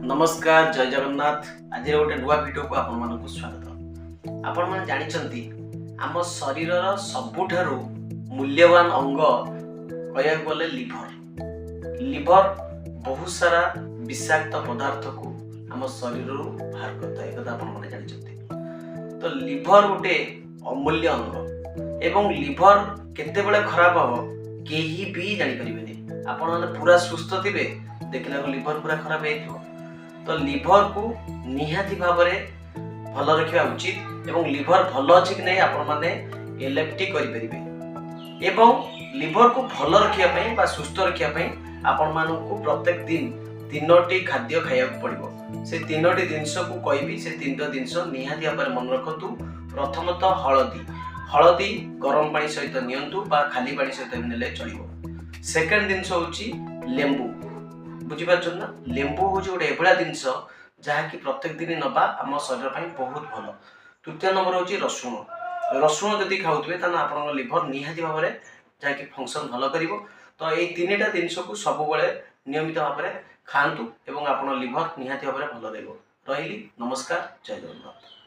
नमस्कार जय जगन्नाथ। आज गोटे नुआ वीडियो को आपण मानक स्वागत। आपण माने जानिचंती आम शरीर सबुठारु मूल्यवान अंग कहया गले लिभर बहुत सारा विषाक्त पदार्थ को आम शरीर बाहर करता है कथा आपण माने जानिचंती। तो लिभर गोटे अमूल्य अंग एवं लिभर केते बेले खराब हो केही भी जानि परिबेनी। आपण माने पूरा सुस्थ थिबे देखला लिभर पूरा खराब हेतिबो। तो लिभर को निहाती भाव में भल रखा उचित एवं लिभर भल अच्छे कि नहीं आपण माने एलएफटी करि परिबे। एवं लिभर को भल रखिया बा सुस्थ रखिया आपण मानकु प्रत्येक दिन तीनोटी खाद्य खाया पड़िबो। से तीनोटी जिंस को कहबी से तीनटा जिंस निहाती भाव में मन रखतु। प्रथमतः हळदी गरम पानी सहित नियंतु बा खाली पानी सहित नेले चलिबो। सेकंड जिंस होची लेंबू। बुझीपार ना लेंबू हूँ गोटे एभला जिनस जहाँकि प्रत्येक दिन नवा आम शरीर बहुत भल। तृतीय नंबर हूँ रसुण। रसुण जदि खाऊे आप लिभर निहाती भाव में जहाँकि फंक्शन भल कर। तो ये तीन टा जिनस को सब नियमित भाव में खातु एवं आप लिभर निहाती भाव में भल रही। नमस्कार जय जगन्नाथ।